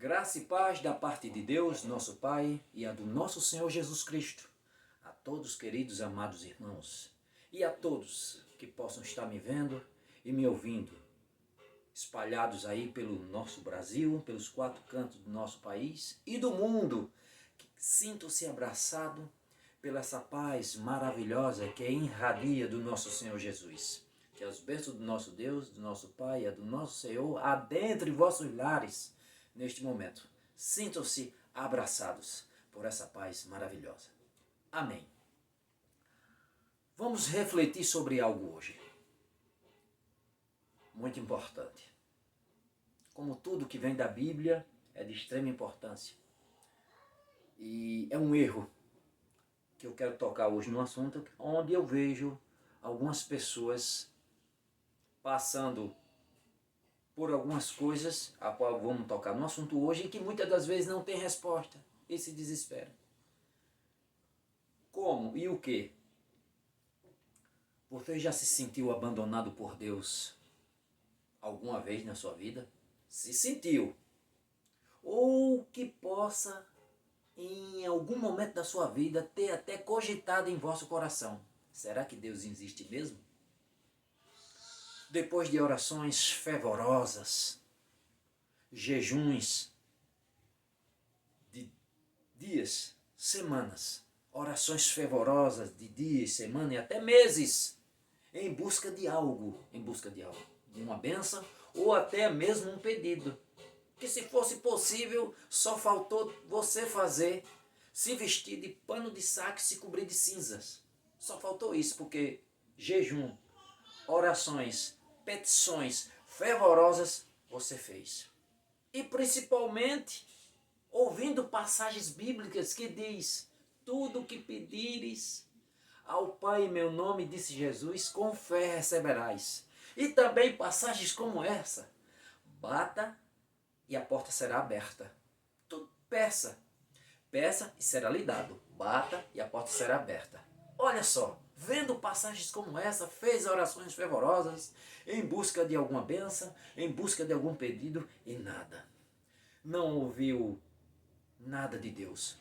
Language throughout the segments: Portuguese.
Graça e paz da parte de Deus, nosso Pai, e a do nosso Senhor Jesus Cristo. A todos, queridos, amados irmãos, e a todos que possam estar me vendo e me ouvindo, espalhados aí pelo nosso Brasil, pelos quatro cantos do nosso país e do mundo, que sintam-se abraçados pela essa paz maravilhosa que irradia do nosso Senhor Jesus. Que as bênçãos do nosso Deus, do nosso Pai e do nosso Senhor adentre vossos lares neste momento. Sintam-se abraçados por essa paz maravilhosa. Amém. Vamos refletir sobre algo hoje. Muito importante. Como tudo que vem da Bíblia é de extrema importância. E é um erro que eu quero tocar hoje no assunto, onde eu vejo algumas pessoas passando por algumas coisas, a qual vamos tocar no assunto hoje, e que muitas das vezes não tem resposta e se desespera. Como e o que? Você já se sentiu abandonado por Deus alguma vez na sua vida? Se sentiu. Ou que possa, em algum momento da sua vida, ter até cogitado em vosso coração: será que Deus existe mesmo? Depois de orações fervorosas, jejuns de dias, semanas, orações fervorosas de dias, semanas e até meses, em busca de algo, de uma bênção ou até mesmo um pedido, que se fosse possível, só faltou você fazer, se vestir de pano de saco e se cobrir de cinzas. Só faltou isso, porque jejum, orações, petições fervorosas você fez. E principalmente ouvindo passagens bíblicas que diz: tudo o que pedires ao Pai em meu nome, disse Jesus, com fé receberás. E também passagens como essa: bata e a porta será aberta. Tu peça e será lhe dado. Bata e a porta será aberta. Olha só, vendo passagens como essa, fez orações fervorosas em busca de alguma bênção, em busca de algum pedido e nada. Não ouviu nada de Deus.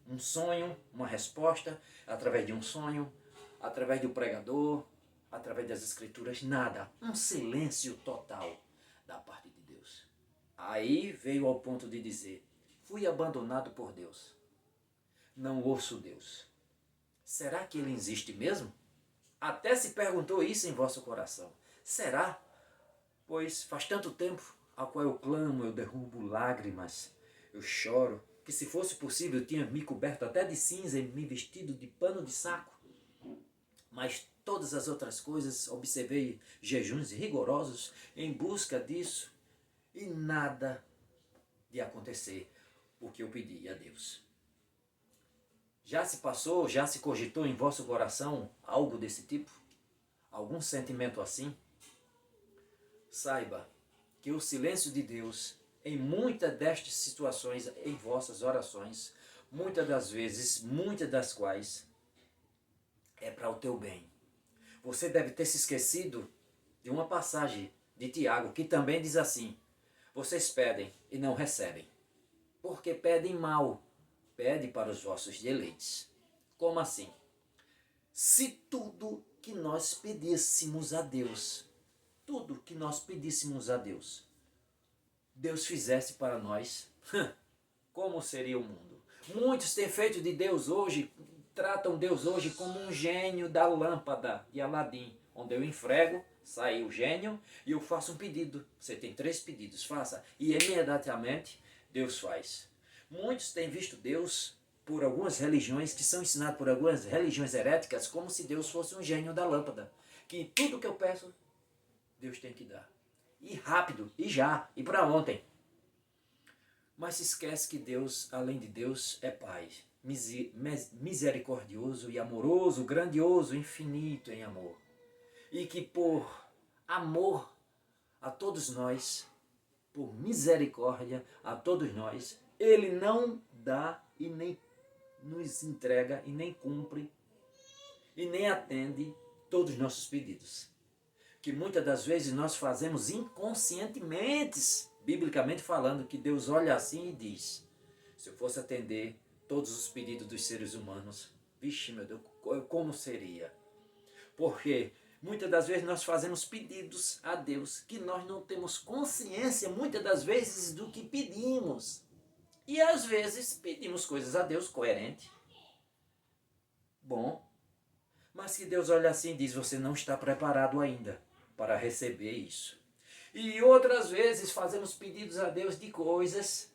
Um sonho, uma resposta, através de um sonho, através do pregador, através das escrituras, nada. Um silêncio total da parte de Deus. Aí veio ao ponto de dizer: fui abandonado por Deus. Não ouço Deus. Será que Ele existe mesmo? Até se perguntou isso em vosso coração. Será? Pois faz tanto tempo a qual eu clamo, eu derrubo lágrimas, eu choro, que se fosse possível eu tinha me coberto até de cinza e me vestido de pano de saco. Mas todas as outras coisas, observei jejuns rigorosos em busca disso e nada de acontecer o que eu pedi a Deus. Já se passou, já se cogitou em vosso coração algo desse tipo? Algum sentimento assim? Saiba que o silêncio de Deus, em muitas destas situações, em vossas orações, muitas das vezes, muitas das quais, é para o teu bem. Você deve ter se esquecido de uma passagem de Tiago, que também diz assim: vocês pedem e não recebem, porque pedem mal, pede para os vossos deleites. Como assim? Se tudo que nós pedíssemos a Deus, tudo que nós pedíssemos a Deus, Deus fizesse para nós, como seria o mundo? Muitos têm feito de Deus hoje, tratam Deus hoje como um gênio da lâmpada de Aladim, onde eu enfrego, sai o gênio e eu faço um pedido. Você tem 3 pedidos, faça. E imediatamente Deus faz. Muitos têm visto Deus por algumas religiões, que são ensinadas por algumas religiões heréticas, como se Deus fosse um gênio da lâmpada. Que tudo que eu peço, Deus tem que dar. E rápido, e já, e para ontem. Mas se esquece que Deus, além de Deus, é Pai. Misericordioso e amoroso, grandioso, infinito em amor. E que por amor a todos nós, por misericórdia a todos nós, Ele não dá e nem nos entrega e nem cumpre e nem atende todos os nossos pedidos. Que muitas das vezes nós fazemos inconscientemente biblicamente falando, que Deus olha assim e diz: se eu fosse atender todos os pedidos dos seres humanos, vixe meu Deus, como seria? Porque muitas das vezes nós fazemos pedidos a Deus que nós não temos consciência, muitas das vezes, do que pedimos. E às vezes pedimos coisas a Deus coerente, bom, mas que Deus olha assim e diz: você não está preparado ainda para receber isso. E outras vezes fazemos pedidos a Deus de coisas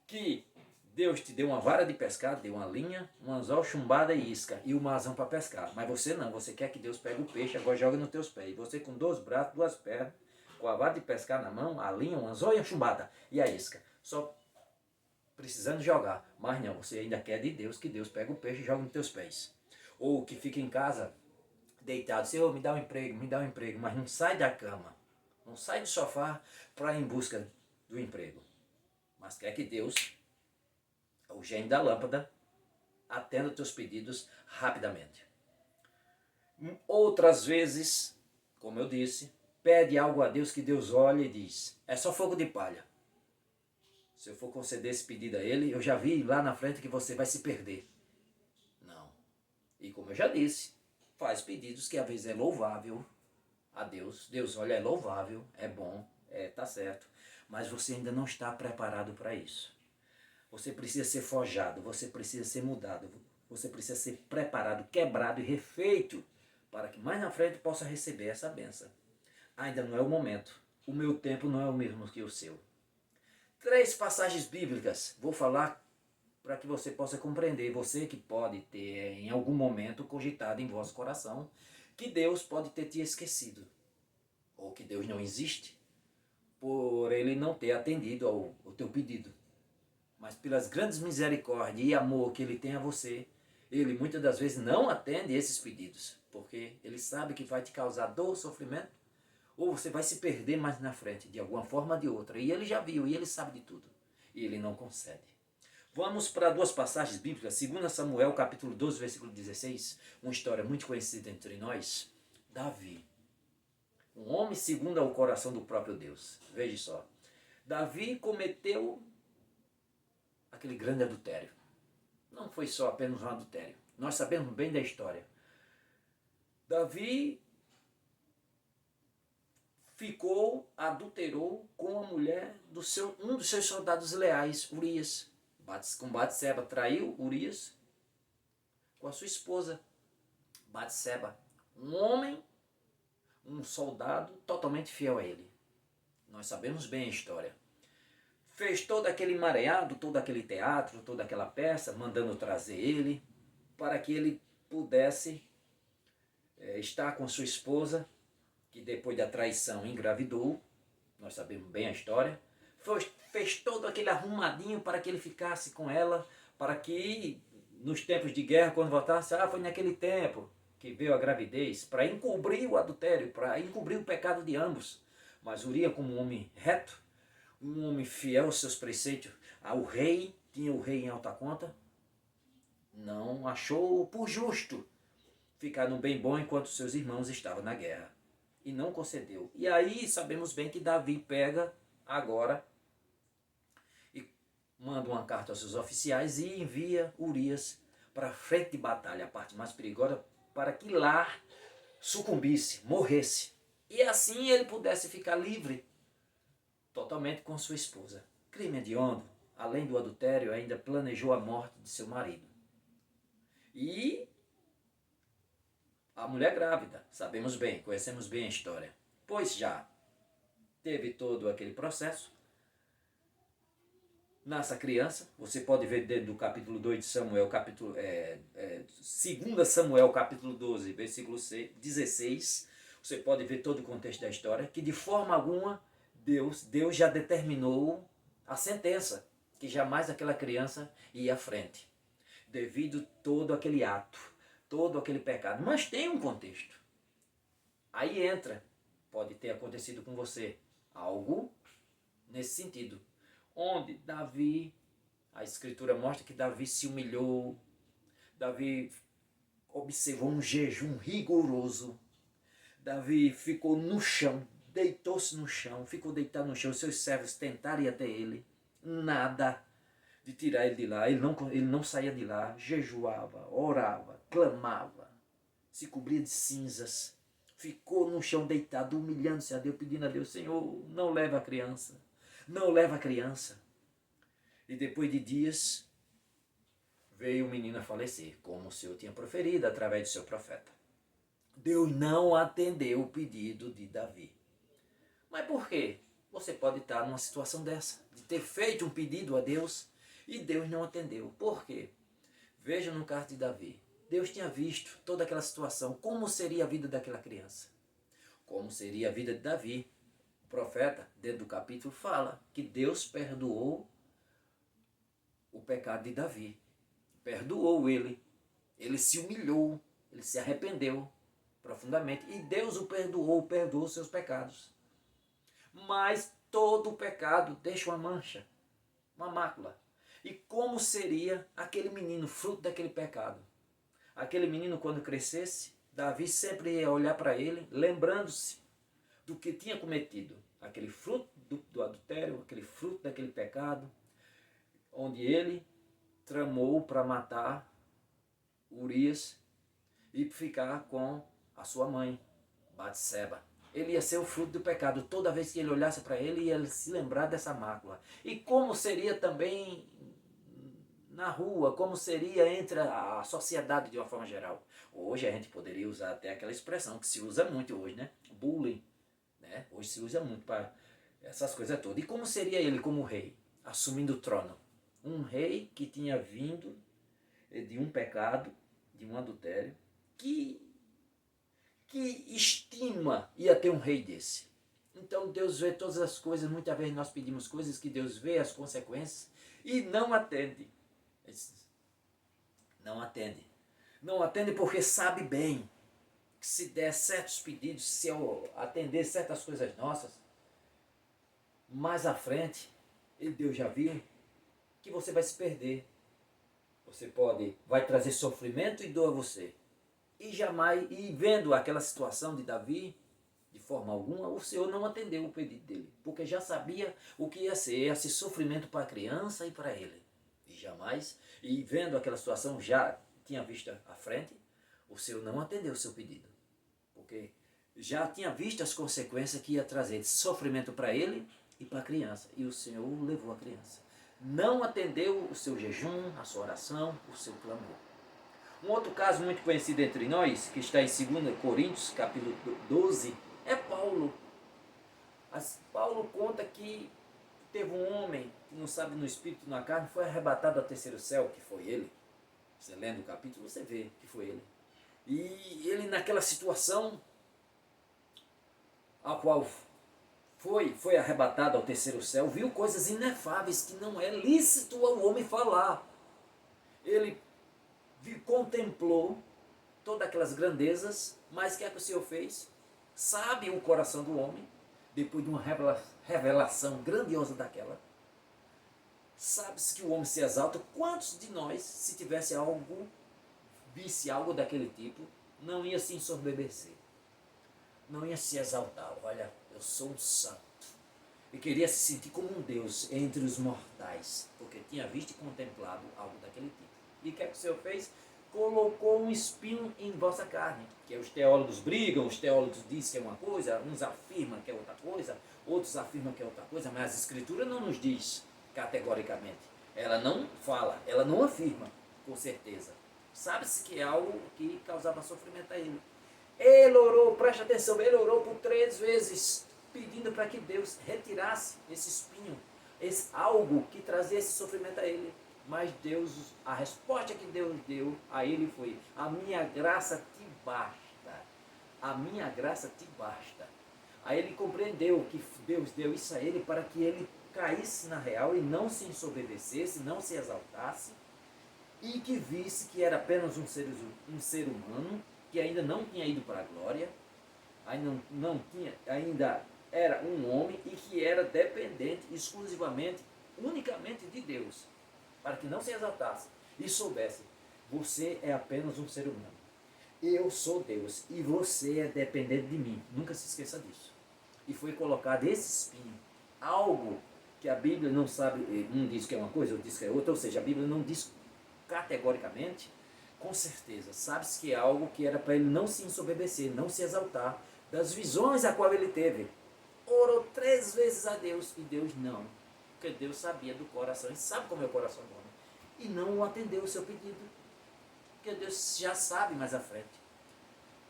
que Deus te deu uma vara de pescar, deu uma linha, um anzol, chumbada e isca e uma asão para pescar. Mas você não, você quer que Deus pegue o peixe, agora joga nos teus pés. E você com 2 braços, 2 pernas, com a vara de pescar na mão, a linha, um anzol e a chumbada e a isca. Só precisando jogar. Mas não, você ainda quer de Deus que Deus pegue o peixe e joga nos teus pés. Ou que fica em casa deitado, Senhor, me dá um emprego, mas não sai da cama, não sai do sofá para ir em busca do emprego. Mas quer que Deus, o gênio da lâmpada, atenda os teus pedidos rapidamente. Outras vezes, como eu disse, pede algo a Deus que Deus olha e diz: é só fogo de palha. Se eu for conceder esse pedido a Ele, eu já vi lá na frente que você vai se perder. Não. E como eu já disse, faz pedidos que às vezes é louvável a Deus. Deus olha, é louvável, é bom, tá certo. Mas você ainda não está preparado para isso. Você precisa ser forjado, você precisa ser mudado, você precisa ser preparado, quebrado e refeito para que mais na frente possa receber essa bênção. Ainda não é o momento. O meu tempo não é o mesmo que o seu. 3 passagens bíblicas vou falar para que você possa compreender. Você que pode ter em algum momento cogitado em vosso coração que Deus pode ter te esquecido. Ou que Deus não existe por Ele não ter atendido ao teu pedido. Mas pelas grandes misericórdias e amor que Ele tem a você, Ele muitas das vezes não atende esses pedidos, porque Ele sabe que vai te causar dor, sofrimento, ou você vai se perder mais na frente, de alguma forma ou de outra. E Ele já viu, e Ele sabe de tudo. E Ele não concede. Vamos para 2 passagens bíblicas. 2 Samuel, capítulo 12, versículo 16. Uma história muito conhecida entre nós. Davi. Um homem segundo o coração do próprio Deus. Veja só. Davi cometeu aquele grande adultério. Não foi só apenas um adultério. Nós sabemos bem da história. Davi adulterou com a mulher um dos seus soldados leais, Urias. Com Batseba, traiu Urias com a sua esposa, Batseba. Um homem, um soldado totalmente fiel a ele. Nós sabemos bem a história. Fez todo aquele emaranhado, todo aquele teatro, toda aquela peça, mandando trazer ele, para que ele pudesse estar com sua esposa, que depois da traição engravidou. Nós sabemos bem a história. Fez todo aquele arrumadinho para que ele ficasse com ela, para que nos tempos de guerra, quando voltasse, foi naquele tempo que veio a gravidez, para encobrir o adultério, para encobrir o pecado de ambos. Mas Urias, como um homem reto, um homem fiel aos seus preceitos, ao rei, tinha o rei em alta conta, não achou por justo ficar no bem bom enquanto seus irmãos estavam na guerra. E não concedeu. E aí sabemos bem que Davi pega agora e manda uma carta aos seus oficiais e envia Urias para a frente de batalha, a parte mais perigosa, para que lá sucumbisse, morresse. E assim ele pudesse ficar livre totalmente com sua esposa. Crime hediondo, além do adultério, ainda planejou a morte de seu marido. E a mulher grávida, sabemos bem, conhecemos bem a história. Pois já teve todo aquele processo. Nasce a criança, você pode ver dentro do capítulo 2 de Samuel, 2 Samuel, capítulo 12, versículo 16, você pode ver todo o contexto da história, que de forma alguma Deus já determinou a sentença, que jamais aquela criança ia à frente, devido todo aquele ato, todo aquele pecado. Mas tem um contexto. Aí entra, pode ter acontecido com você, algo nesse sentido, onde Davi, a escritura mostra que Davi se humilhou, Davi observou um jejum rigoroso, Davi ficou no chão, deitou-se no chão, ficou deitado no chão. Os seus servos tentaram ir até ele, nada de tirar ele de lá. Ele não saía de lá, jejuava, orava, clamava, se cobria de cinzas, ficou no chão deitado, humilhando-se a Deus, pedindo a Deus: Senhor, não leva a criança, não leva a criança. E depois de dias, veio o menino a falecer, como o Senhor tinha proferido através do seu profeta. Deus não atendeu o pedido de Davi. Mas por quê? Você pode estar numa situação dessa, de ter feito um pedido a Deus e Deus não atendeu. Por quê? Veja no caso de Davi. Deus tinha visto toda aquela situação, como seria a vida daquela criança. Como seria a vida de Davi. O profeta, dentro do capítulo, fala que Deus perdoou o pecado de Davi. Perdoou ele. Ele se humilhou, ele se arrependeu profundamente. E Deus o perdoou os seus pecados. Mas todo pecado deixa uma mancha, uma mácula. E como seria aquele menino fruto daquele pecado? Aquele menino, quando crescesse, Davi sempre ia olhar para ele, lembrando-se do que tinha cometido. Aquele fruto do adultério, aquele fruto daquele pecado, onde ele tramou para matar Urias e ficar com a sua mãe, Batseba. Ele ia ser o fruto do pecado. Toda vez que ele olhasse para ele, ia se lembrar dessa mácula. E como seria também na rua, como seria entre a sociedade de uma forma geral. Hoje a gente poderia usar até aquela expressão que se usa muito hoje, né? Bullying. Né? Hoje se usa muito para essas coisas todas. E como seria ele como rei, assumindo o trono? Um rei que tinha vindo de um pecado, de um adultério, que estima ia ter um rei desse. Então Deus vê todas as coisas. Muitas vezes nós pedimos coisas que Deus vê as consequências e não atende. Não atende. Não atende porque sabe bem que se der certos pedidos, se eu atender certas coisas nossas, mais à frente, e Deus já viu, que você vai se perder. Você vai trazer sofrimento e dor a você. E vendo aquela situação de Davi, de forma alguma, o Senhor não atendeu o pedido dele, porque já sabia o que ia ser esse sofrimento para a criança e para ele. E vendo aquela situação, já tinha visto à frente, o Senhor não atendeu o seu pedido, porque já tinha visto as consequências que ia trazer de sofrimento para ele e para a criança, e o Senhor levou a criança. Não atendeu o seu jejum, a sua oração, o seu clamor. Um outro caso muito conhecido entre nós, que está em 2 Coríntios, capítulo 12, é Paulo. Paulo conta que teve um homem, que não sabe no espírito, na carne, foi arrebatado ao terceiro céu, que foi ele. Você lendo o capítulo, você vê que foi ele. E ele naquela situação, a qual foi arrebatado ao terceiro céu, viu coisas inefáveis que não é lícito ao homem falar. Ele contemplou todas aquelas grandezas, mas o que é que o Senhor fez? Sabe o coração do homem, depois de uma revelação grandiosa daquela. Sabe-se que o homem se exalta. Quantos de nós, se tivesse algo, visse algo daquele tipo, não ia se ensorbebecer? Não ia se exaltar. Olha, eu sou um santo. E queria se sentir como um Deus entre os mortais, porque tinha visto e contemplado algo daquele tipo. E o que é que o Senhor fez? Colocou um espinho em vossa carne, que os teólogos brigam, os teólogos dizem que é uma coisa, uns afirmam que é outra coisa, outros afirmam que é outra coisa, mas a Escritura não nos diz categoricamente. Ela não fala, ela não afirma, com certeza. Sabe-se que é algo que causava sofrimento a ele. Ele orou, preste atenção, ele orou por 3 vezes, pedindo para que Deus retirasse esse espinho, algo que trazia esse sofrimento a ele. Mas Deus, a resposta que Deus deu a ele foi: a minha graça te basta. A minha graça te basta. Aí ele compreendeu que Deus deu isso a ele para que ele caísse na real e não se ensoberbecesse, não se exaltasse, e que visse que era apenas um ser humano, que ainda não tinha ido para a glória, ainda era um homem e que era dependente exclusivamente, unicamente de Deus, para que não se exaltasse e soubesse: você é apenas um ser humano. Eu sou Deus e você é dependente de mim. Nunca se esqueça disso. e foi colocado esse espinho. Algo que a Bíblia não sabe, um diz que é uma coisa, outro diz que é outra, ou seja, a Bíblia não diz categoricamente, com certeza, sabe-se que é algo que era para ele não se ensoberbecer, não se exaltar, das visões a qual ele teve. Orou 3 vezes a Deus e Deus não, porque Deus sabia do coração, e sabe como é o coração do homem, e não atendeu o seu pedido, porque Deus já sabe mais à frente.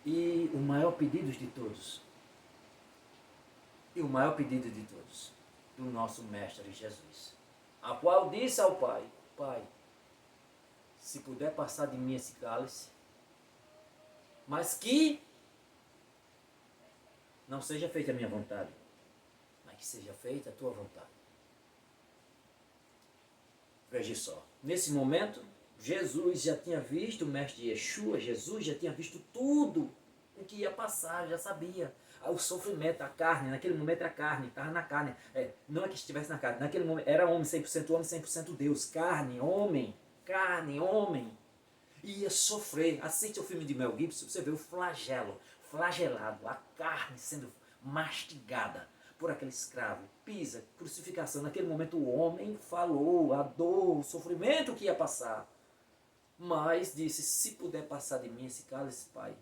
E o maior pedido de todos, do nosso Mestre Jesus, a qual disse ao Pai, Pai, se puder passar de mim esse cálice, mas que não seja feita a minha vontade, mas que seja feita a tua vontade. Veja só, nesse momento, Jesus já tinha visto, o Mestre Yeshua, Jesus já tinha visto tudo o que ia passar, já sabia. O sofrimento, a carne, naquele momento era carne, estava na carne. Não é que estivesse na carne, naquele momento era homem 100% Deus, carne, homem, ia sofrer. Assiste o filme de Mel Gibson, você vê o flagelado, a carne sendo mastigada por aquele escravo, pisa, crucificação. Naquele momento o homem falou a dor, o sofrimento que ia passar, mas disse, se puder passar de mim esse cálice, Pai,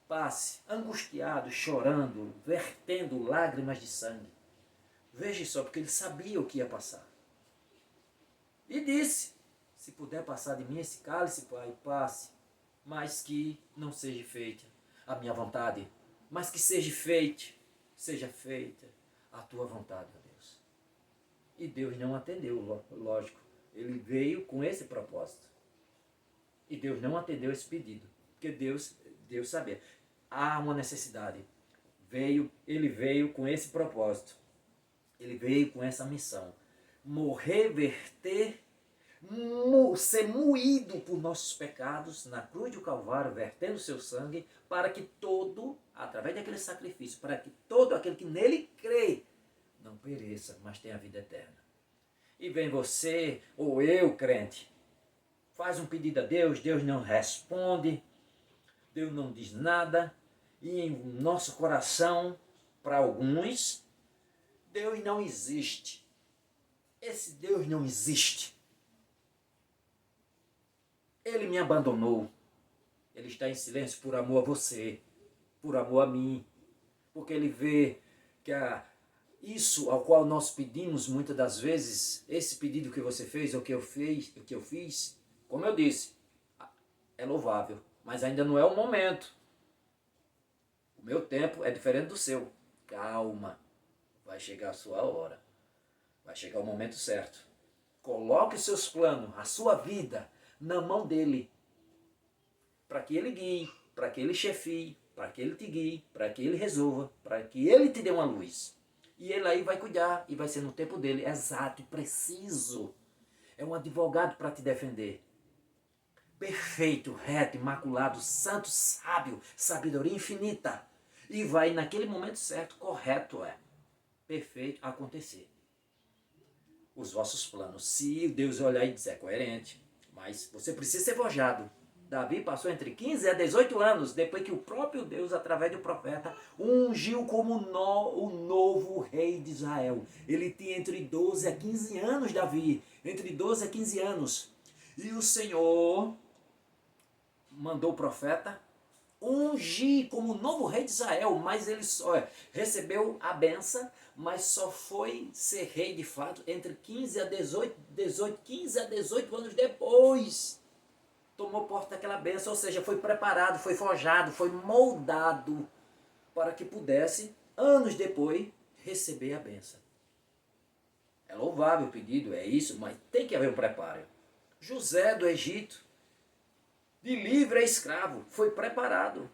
passe, angustiado, chorando, vertendo lágrimas de sangue. Veja só, porque ele sabia o que ia passar. E disse, se puder passar de mim esse cálice, Pai, passe, mas que não seja feita a minha vontade, mas que seja feita a tua vontade, ó Deus. E Deus não atendeu, lógico. Ele veio com esse propósito. E Deus não atendeu esse pedido, porque Deus sabia. Há uma necessidade. Ele veio com esse propósito. Ele veio com essa missão. Morrer, verter, ser moído por nossos pecados na cruz do Calvário, vertendo seu sangue, para que todo, através daquele sacrifício, para que todo aquele que nele crê, não pereça, mas tenha a vida eterna. E vem você, ou eu, crente, faz um pedido a Deus, Deus não responde, Deus não diz nada, e em nosso coração, para alguns, Deus não existe. Esse Deus não existe. Ele me abandonou. Ele está em silêncio por amor a você, por amor a mim, porque ele vê que isso ao qual nós pedimos muitas das vezes, esse pedido que você fez, o que eu fiz, como eu disse, é louvável, mas ainda não é o momento. O meu tempo é diferente do seu. Calma, vai chegar a sua hora, vai chegar o momento certo. Coloque os seus planos, a sua vida, na mão dele, para que ele guie, para que ele chefie, para que ele te guie, para que ele resolva, para que ele te dê uma luz. E ele aí vai cuidar, e vai ser no tempo dele, exato e preciso. É um advogado para te defender. Perfeito, reto, imaculado, santo, sábio, sabedoria infinita. E vai naquele momento certo, correto perfeito, acontecer. Os vossos planos, se Deus olhar e dizer, é coerente, mas você precisa ser forjado. Davi passou entre 15 a 18 anos, depois que o próprio Deus, através do profeta, ungiu como o novo rei de Israel. Ele tinha entre 12 a 15 anos, Davi, entre 12 a 15 anos. E o Senhor mandou o profeta ungir como novo rei de Israel, mas ele só recebeu a benção, mas só foi ser rei de fato entre 15 a 18 anos depois. Tomou posse daquela bênção, ou seja, foi preparado, foi forjado, foi moldado para que pudesse, anos depois, receber a bênção. É louvável o pedido, é isso, mas tem que haver um preparo. José do Egito, de livre a escravo, foi preparado,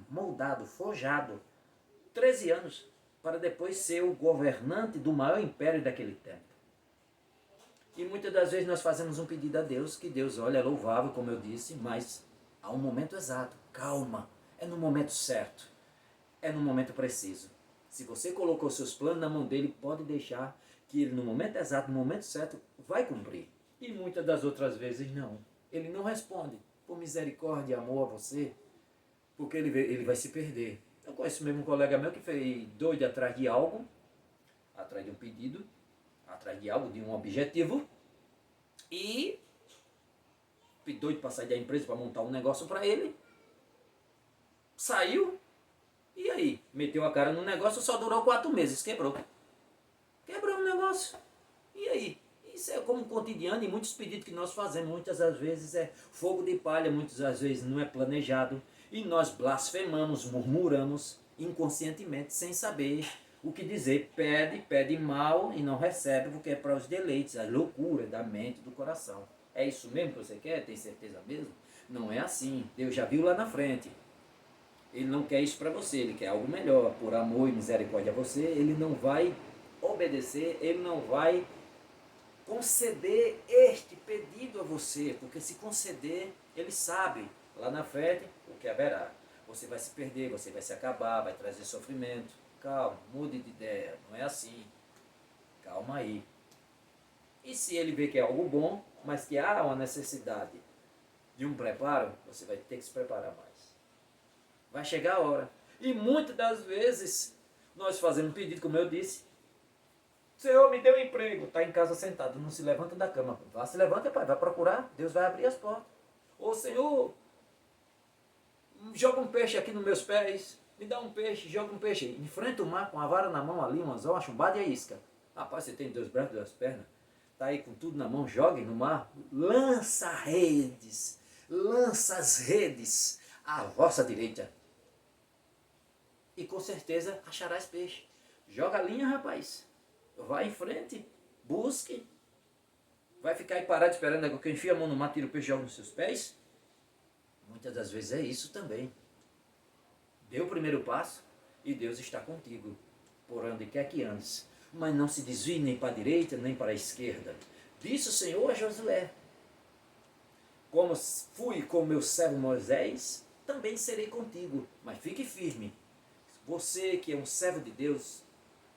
moldado, forjado, 13 anos, para depois ser o governante do maior império daquele tempo. E muitas das vezes nós fazemos um pedido a Deus, que Deus olha, é louvável, como eu disse, mas há um momento exato. Calma, é no momento certo, é no momento preciso. Se você colocou seus planos na mão dele, pode deixar que ele no momento exato, no momento certo, vai cumprir. E muitas das outras vezes não. Ele não responde por misericórdia e amor a você, porque ele vai se perder. Eu conheço mesmo um colega meu que foi doido atrás de algo, atrás de um pedido, atrás de algo, de um objetivo, e doido para sair da empresa para montar um negócio para ele, saiu, e aí? Meteu a cara no negócio, só durou 4 meses, quebrou. Quebrou o negócio. E aí? Isso é como um cotidiano e muitos pedidos que nós fazemos, muitas das vezes é fogo de palha, muitas das vezes não é planejado. E nós blasfemamos, murmuramos inconscientemente, sem saber o que dizer. Pede mal e não recebe, porque é para os deleites, a loucura da mente, do coração. É isso mesmo que você quer? Tem certeza mesmo? Não é assim. Deus já viu lá na frente. Ele não quer isso para você, ele quer algo melhor. Por amor e misericórdia a você, ele não vai obedecer, ele não vai conceder este pedido a você, porque se conceder, ele sabe lá na frente o que haverá. Você vai se perder, você vai se acabar, vai trazer sofrimento. Calma, mude de ideia, não é assim. Calma aí. E se ele vê que é algo bom, mas que há uma necessidade de um preparo, você vai ter que se preparar mais. Vai chegar a hora. E muitas das vezes nós fazemos um pedido, como eu disse. Senhor, me deu um emprego. Está em casa sentado, não se levanta da cama. Vá, se levanta, pai, vai procurar. Deus vai abrir as portas. Ô Senhor, joga um peixe aqui nos meus pés. Me dá um peixe, joga um peixe. Enfrenta o mar com a vara na mão ali, um anzol, uma chumbada e a isca. Rapaz, você tem 2 braços, 2 pernas. Está aí com tudo na mão, jogue no mar. Lança redes. Lança as redes à vossa direita. E com certeza acharás peixe. Joga a linha, rapaz. Vai em frente. Busque. Vai ficar aí parado esperando que eu enfie a mão no mar, tira o peixe e joga nos seus pés? Muitas das vezes é isso também. Dê o primeiro passo e Deus está contigo, por onde quer que andes. Mas não se desvie nem para a direita, nem para a esquerda. Disse o Senhor a Josué: como fui com meu servo Moisés, também serei contigo. Mas fique firme. Você que é um servo de Deus,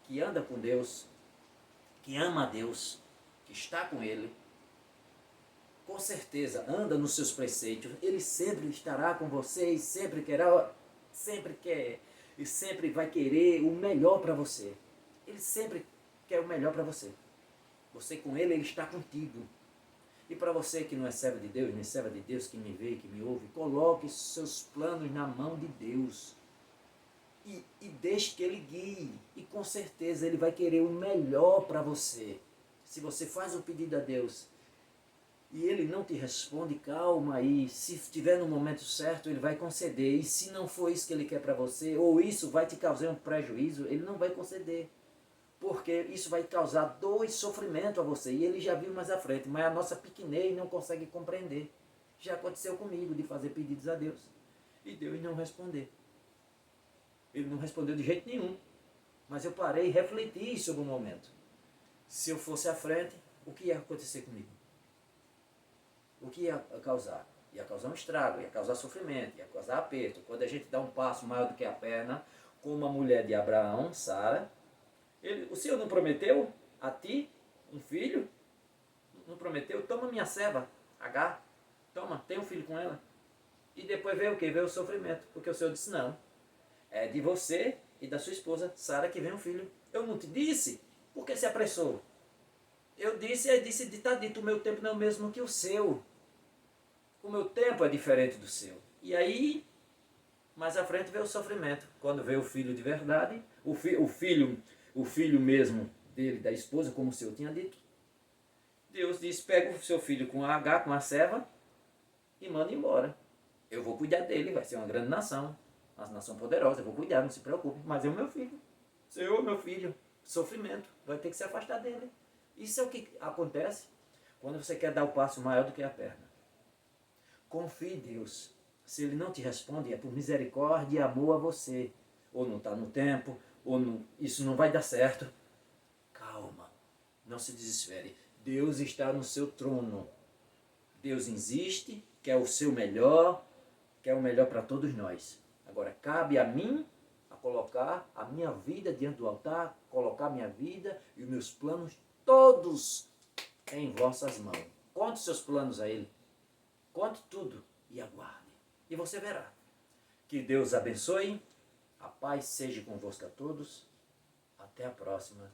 que anda com Deus, que ama a Deus, que está com Ele, com certeza anda nos seus preceitos. Ele sempre estará com você e sempre quer e sempre vai querer o melhor para você. Ele sempre quer o melhor para você. Você com Ele, Ele está contigo. E para você que não é servo de Deus, nem serva de Deus, que me vê, que me ouve, coloque seus planos na mão de Deus. E deixe que Ele guie. E com certeza Ele vai querer o melhor para você. Se você faz o pedido a Deus e Ele não te responde, calma aí. Se estiver no momento certo, Ele vai conceder. E se não for isso que Ele quer para você, ou isso vai te causar um prejuízo, Ele não vai conceder. Porque isso vai causar dor e sofrimento a você. E Ele já viu mais à frente. Mas a nossa pequenez não consegue compreender. Já aconteceu comigo de fazer pedidos a Deus e Deus não responder. Ele não respondeu de jeito nenhum. Mas eu parei e refleti sobre o momento. Se eu fosse à frente, o que ia acontecer comigo? O que ia causar? Ia causar um estrago, ia causar sofrimento, ia causar aperto. Quando a gente dá um passo maior do que a perna, como a mulher de Abraão, Sara, o Senhor não prometeu a ti um filho? Não prometeu? Toma minha serva, Agar. Toma, tem um filho com ela. E depois veio o quê? Veio o sofrimento. Porque o Senhor disse não. É de você e da sua esposa, Sara, que vem um filho. Eu não te disse? Por que se apressou? Eu disse, está dito, o meu tempo não é o mesmo que o seu. O meu tempo é diferente do seu. E aí, mais à frente veio o sofrimento. Quando veio o filho de verdade, o filho mesmo dele, da esposa, como o Senhor tinha dito, Deus disse, pega o seu filho com a H, com a serva, e manda embora. Eu vou cuidar dele, vai ser uma grande nação. Uma nação poderosa, eu vou cuidar, não se preocupe. Mas é o meu filho. Senhor, meu filho. Sofrimento. Vai ter que se afastar dele. Isso é o que acontece quando você quer dar o passo maior do que a perna. Confie em Deus. Se Ele não te responde, é por misericórdia e amor a você. Ou não está no tempo, ou não, isso não vai dar certo. Calma. Não se desespere. Deus está no seu trono. Deus existe, quer o seu melhor, quer o melhor para todos nós. Agora, cabe a mim a colocar a minha vida diante do altar, colocar a minha vida e os meus planos todos em vossas mãos. Conte seus planos a Ele. Conte tudo e aguarde. E você verá. Que Deus abençoe A paz seja convosco a todos. Até a próxima.